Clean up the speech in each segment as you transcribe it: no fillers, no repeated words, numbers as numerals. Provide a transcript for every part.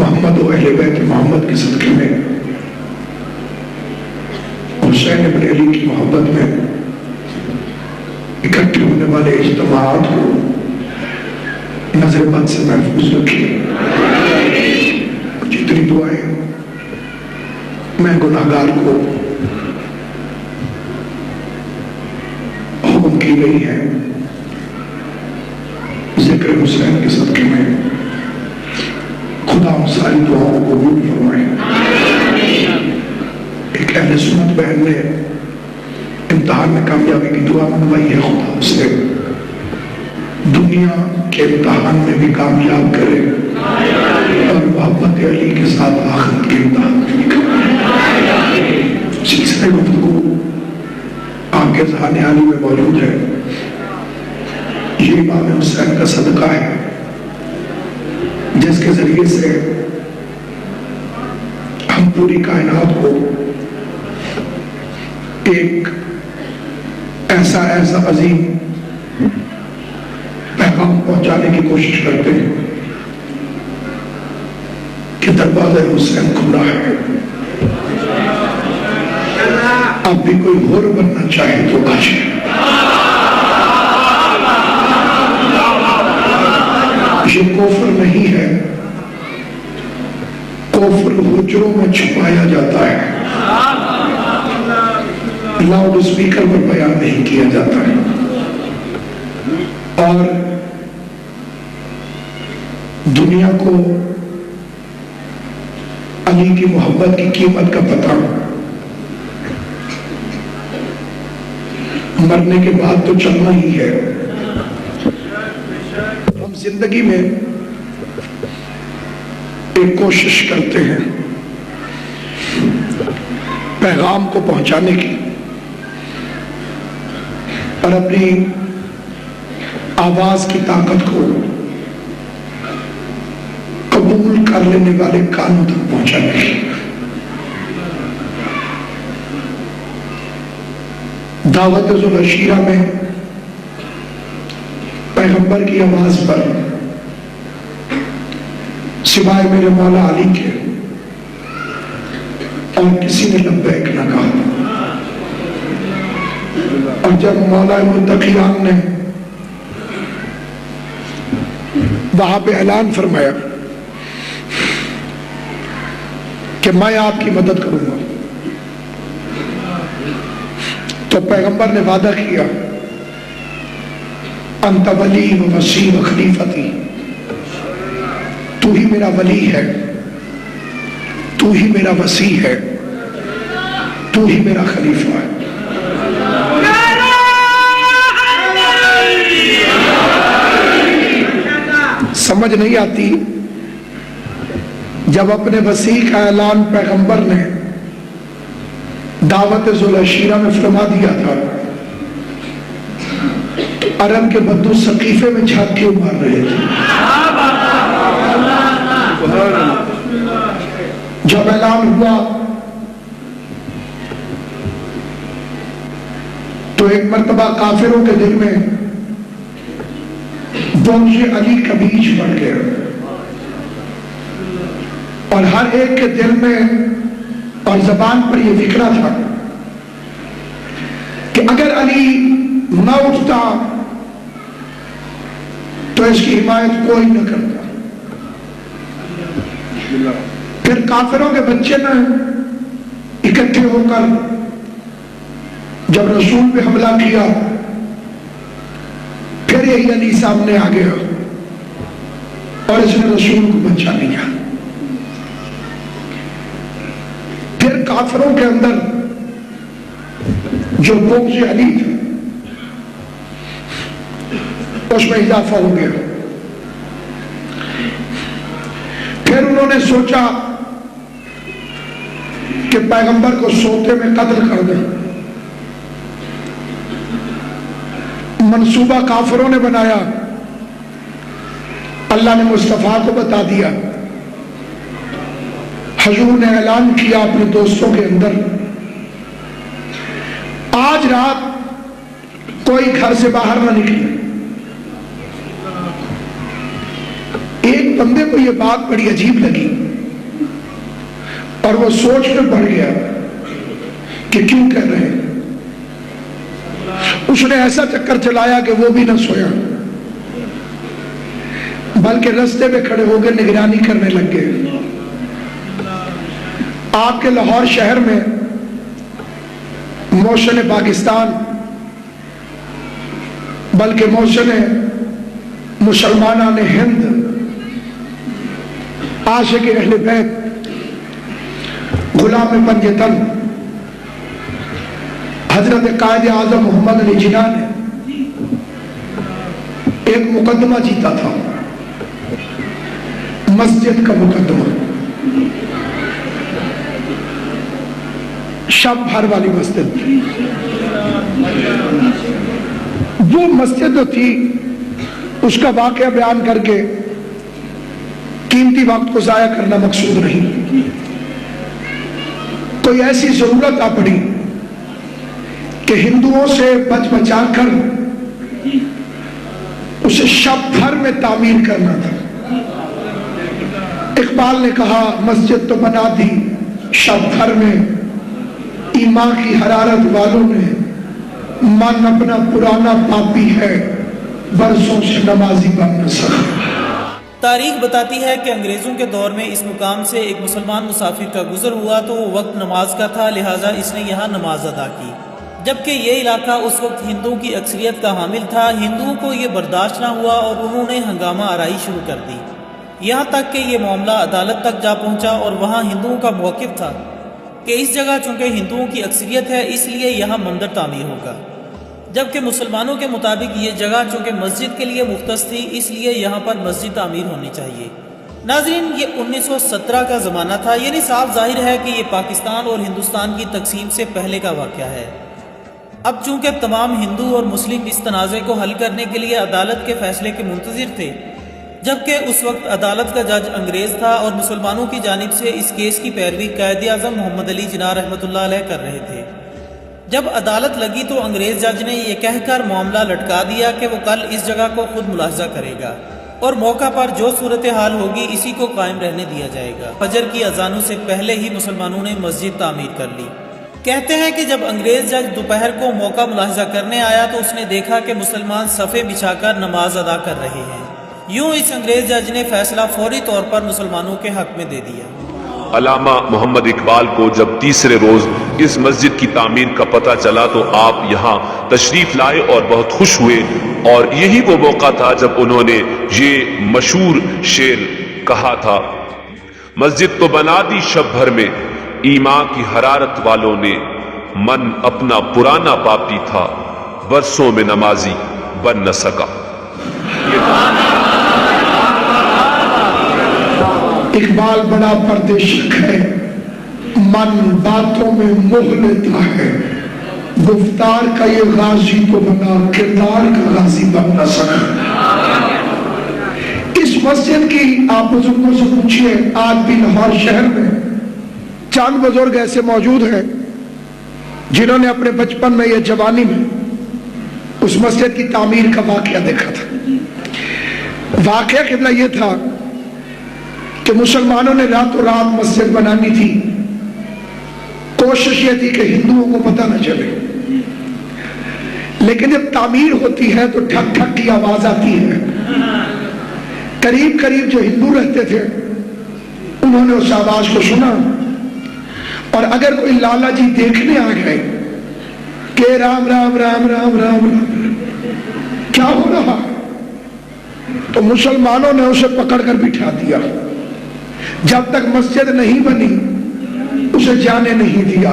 محمد و اہل بیت محمد کے صدقے میں حسین ابن علی کی محبت میں اکٹھے ہونے والے اجتماعات کو نظر بد سے محفوظ رکھیے. جتنی دعائیں میں گناہگار کو حکم کی گئی ہیں ذکر حسین کے صدقے میں خدا ان ساری دعاؤں کو قبول فرمائے. ایک اہل سنت بہن نے امتحان میں کامیابی کی دعا منوائی ہے، خدا سے دنیا کے امتحان میں بھی کامیاب کرے اور محبت علی کے ساتھ آخرت کے امتحان میں بھی کامیاب. سلسلہ گفتگو آپ کے ذہان عالی میں موجود ہے. یہ امام حسین کا صدقہ ہے جس کے ذریعے سے ہم پوری کائنات کو ایک ایسا عظیم پیغام پہنچانے کی کوشش کرتے ہیں کہ دروازہ حسین کھلا ہے. اب بھی کوئی غور بننا چاہے تو آجائے. یہ کفر نہیں ہے، کفر حجروں میں چھپایا جاتا ہے، لاؤڈ اسپیکر پر بیان نہیں کیا جاتا ہے. اور دنیا کو علی کی محبت کی قیمت کا پتہ مرنے کے بعد تو چلنا ہی ہے. ہم زندگی میں ایک کوشش کرتے ہیں پیغام کو پہنچانے کی اور اپنی آواز کی طاقت کو قبول کر لینے والے کانوں تک پہنچانے کی. دعوت ذوالعشیرہ میں پیغمبر کی آواز پر سوائے میرے مولا علی کے اور کسی نے لبیک نہ کہا. اور جب مولا متقیان نے وہاں پہ اعلان فرمایا کہ میں آپ کی مدد کروں گا، تو پیغمبر نے وعدہ کیا انت ولی و وصی و خلیفتی، تو ہی میرا ولی ہے، تو ہی میرا وصی ہے، تو ہی میرا خلیفہ ہے. سمجھ نہیں آتی جب اپنے وصی کا اعلان پیغمبر نے دعوت ذوالعشیرہ میں فرما دیا تھا تو عرب کے بدو سقیفے میں جھانکیوں مار رہے تھے. جب اعلان ہوا تو ایک مرتبہ کافروں کے دل میں بغض علی کا بیج بڑھ گیا اور ہر ایک کے دل میں اور زبان پر یہ فکرہ تھا کہ اگر علی نہ اٹھتا تو اس کی حمایت کوئی نہ کرتا. پھر کافروں کے بچے نے اکٹھے ہو کر جب رسول پہ حملہ کیا پھر یہی علی سامنے آ گیا اور اس نے رسول کو بچا لیا. پھر کافروں کے اندر جو بغض علی تھا اس میں اضافہ ہو گیا. پھر انہوں نے سوچا کہ پیغمبر کو سوتے میں قتل کر دیں. منصوبہ کافروں نے بنایا، اللہ نے مصطفیٰ کو بتا دیا. حضور نے اعلان کیا اپنے دوستوں کے اندر آج رات کوئی گھر سے باہر نہ نکلے. ایک بندے کو یہ بات بڑی عجیب لگی. اور وہ سوچ میں پڑ گیا کہ کیوں کہہ رہے ہیں. اس نے ایسا چکر چلایا کہ وہ بھی نہ سویا، بلکہ رستے میں کھڑے ہو کے نگرانی کرنے لگ گئے. آپ کے لاہور شہر میں موشن پاکستان، بلکہ موشن مسلمانان ہند، عاشق اہل بیت، غلام پنج تن حضرت قائد اعظم محمد علی جناح نے ایک مقدمہ جیتا تھا، مسجد کا مقدمہ، شب بھر والی مسجد. وہ مسجد جو تھی اس کا واقعہ بیان کر کے قیمتی وقت کو ضائع کرنا مقصود نہیں. کوئی ایسی ضرورت آ پڑی کہ ہندوؤں سے بچ بچا کر اسے شب بھر میں تعمیر کرنا تھا. اقبال نے کہا مسجد تو بنا دی شب بھر میں، ایمان کی حرارت والوں نے من اپنا پرانا پاپی ہے، برسوں سے نمازی بن نہ سکا. تاریخ بتاتی ہے کہ انگریزوں کے دور میں اس مقام سے ایک مسلمان مسافر کا گزر ہوا تو وہ وقت نماز کا تھا، لہٰذا اس نے یہاں نماز ادا کی. جبکہ یہ علاقہ اس وقت ہندوؤں کی اکثریت کا حامل تھا. ہندوؤں کو یہ برداشت نہ ہوا اور انہوں نے ہنگامہ آرائی شروع کر دی، یہاں تک کہ یہ معاملہ عدالت تک جا پہنچا. اور وہاں ہندوؤں کا موقف تھا کہ اس جگہ چونکہ ہندوؤں کی اکثریت ہے اس لیے یہاں مندر تعمیر ہوگا، جبکہ مسلمانوں کے مطابق یہ جگہ چونکہ مسجد کے لیے مختص تھی اس لیے یہاں پر مسجد تعمیر ہونی چاہیے. ناظرین، یہ 1917 کا زمانہ تھا، یعنی صاف ظاہر ہے کہ یہ پاکستان اور ہندوستان کی تقسیم سے پہلے کا واقعہ ہے. اب چونکہ تمام ہندو اور مسلم اس تنازع کو حل کرنے کے لیے عدالت کے فیصلے کے منتظر تھے، جبکہ اس وقت عدالت کا جج انگریز تھا اور مسلمانوں کی جانب سے اس کیس کی پیروی قائد اعظم محمد علی جناح رحمۃ اللہ علیہ کر رہے تھے. جب عدالت لگی تو انگریز جج نے یہ کہہ کر معاملہ لٹکا دیا کہ وہ کل اس جگہ کو خود ملاحظہ کرے گا اور موقع پر جو صورتحال ہوگی اسی کو قائم رہنے دیا جائے گا. فجر کی اذانوں سے پہلے ہی مسلمانوں نے مسجد تعمیر کر لی. کہتے ہیں کہ جب انگریز جج دوپہر کو موقع ملاحظہ کرنے آیا تو اس نے دیکھا کہ مسلمان صفے بچھا کر نماز ادا کر رہے ہیں. یوں اس انگریز جج نے فیصلہ فوری طور پر مسلمانوں کے حق میں دے دیا. علامہ محمد اقبال کو جب تیسرے روز اس مسجد کی تعمیر کا پتہ چلا تو آپ یہاں تشریف لائے اور بہت خوش ہوئے، اور یہی وہ موقع تھا جب انہوں نے یہ مشہور شعر کہا تھا: مسجد تو بنا دی شب بھر میں، ایمان کی حرارت والوں نے، من اپنا پرانا پاپی تھا، برسوں میں نمازی بن نہ سکا. اقبال بڑا پردیشک ہے، من باتوں میں موہ لیتا ہے، گفتار کا یہ غازی تو بنا، کردار کا غازی بن نہ سکا. اس مسجد کی آپ بزرگوں سے پوچھئے، آج بھی لاہور شہر میں چند بزرگ ایسے موجود ہیں جنہوں نے اپنے بچپن میں یا جوانی میں اس مسجد کی تعمیر کا واقعہ دیکھا تھا. واقعہ قبلہ یہ تھا کہ مسلمانوں نے راتوں رات مسجد بنانی تھی. کوشش یہ تھی کہ ہندوؤں کو پتہ نہ چلے، لیکن جب تعمیر ہوتی ہے تو ٹھک ٹھک کی آواز آتی ہے. قریب قریب جو ہندو رہتے تھے انہوں نے اس آواز کو سنا، اور اگر کوئی لالا جی دیکھنے آ گئے کہ رام رام رام رام رام رام کیا ہو رہا، تو مسلمانوں نے اسے پکڑ کر بٹھا دیا. جب تک مسجد نہیں بنی اسے جانے نہیں دیا،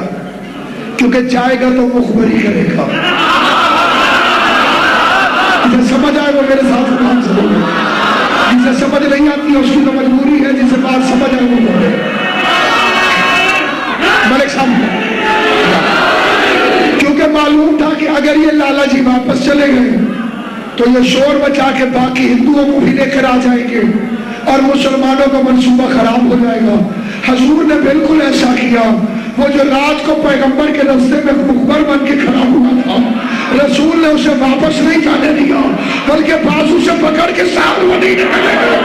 کیونکہ جائے گا تو مخبری کرے گا. جسے سمجھ آئے وہ میرے ساتھ کام سے بولے، جسے سمجھ نہیں آتی اس کی تو مجبوری ہے، جسے بات سمجھ آئے وہ بولے. ملک صاحب، کیونکہ معلوم تھا کہ اگر یہ لالا جی واپس چلے گئے تو یہ شور بچا کے باقی ہندوؤں کو بھی لے کر آ جائیں گے اور مسلمانوں کا منصوبہ خراب ہو جائے گا. حضور نے بالکل ایسا کیا. وہ جو رات کو پیغمبر کے راستے میں مخبر بن کے کھڑا ہوا تھا، رسول نے اسے واپس نہیں جانے دیا، بلکہ بازو سے پکڑ کے ساتھ مدینے میں لے گئے.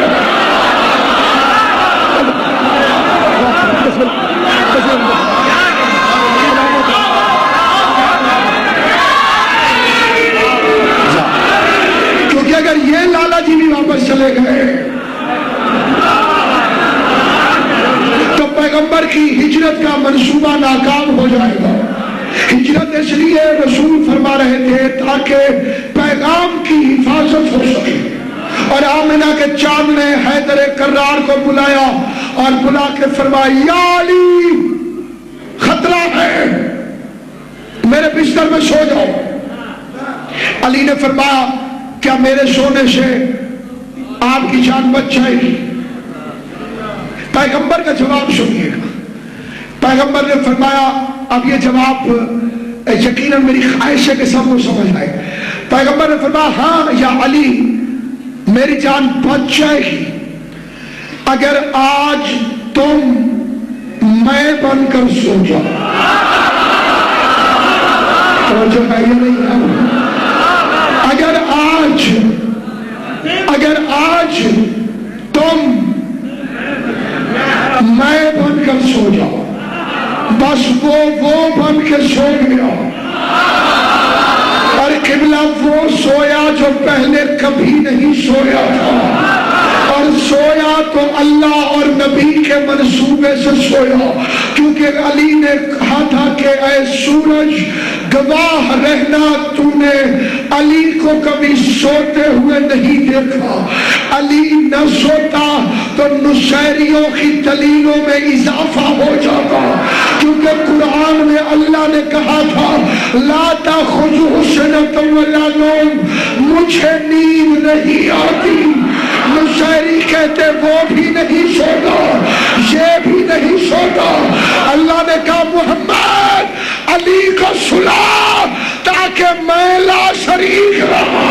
ہجرت کا منصوبہ ناکام ہو جائے گا۔ ہجرت اس لیے رسول فرما رہے تھے تاکہ پیغام کی حفاظت ہو سکے۔ اور آمنہ کے چاند نے حیدر کرار کو بلایا اور بلا کے فرمایا یا علی خطرہ ہے، میرے بستر میں سو جاؤ۔ علی نے فرمایا کیا میرے سونے سے آپ کی جان بچ جائے گی؟ پیغمبر کا جواب سنیے گا۔ پیغمبر نے فرمایا اب یہ جواب یقیناً میری خواہش ہے کہ سب کو سمجھ آئے۔ پیغمبر نے فرمایا ہاں یا علی میری جان بچ جائے گی اگر آج تم میں بن کر سو جاؤ۔ توجہ ہے یا نہیں ہے؟ اگر آج تم میں بن کر سو جاؤ، بس وہ بن کے سو گیا اور قبلہ وہ سویا جو پہلے کبھی نہیں سویا تھا، اور سویا تو اللہ اور نبی کے منصوبے سے سویا، کیونکہ علی نے کہا تھا کہ اے سورج گواہ رہنا تو نے علی کو کبھی سوتے ہوئے نہیں دیکھا۔ علی نہ سوتا تو نصیریوں کی دلیلوں میں اضافہ ہو جاتا، کیونکہ قرآن میں اللہ نے کہا تھا لا تأخذہ سنۃ ولا نوم، مجھے نیند نہیں آتی۔ نصیری کہتے وہ بھی نہیں سوتا، یہ بھی نہیں سوتا۔ اللہ نے کہا محمد علی کو سلا تاکہ میں لا شریک رہا۔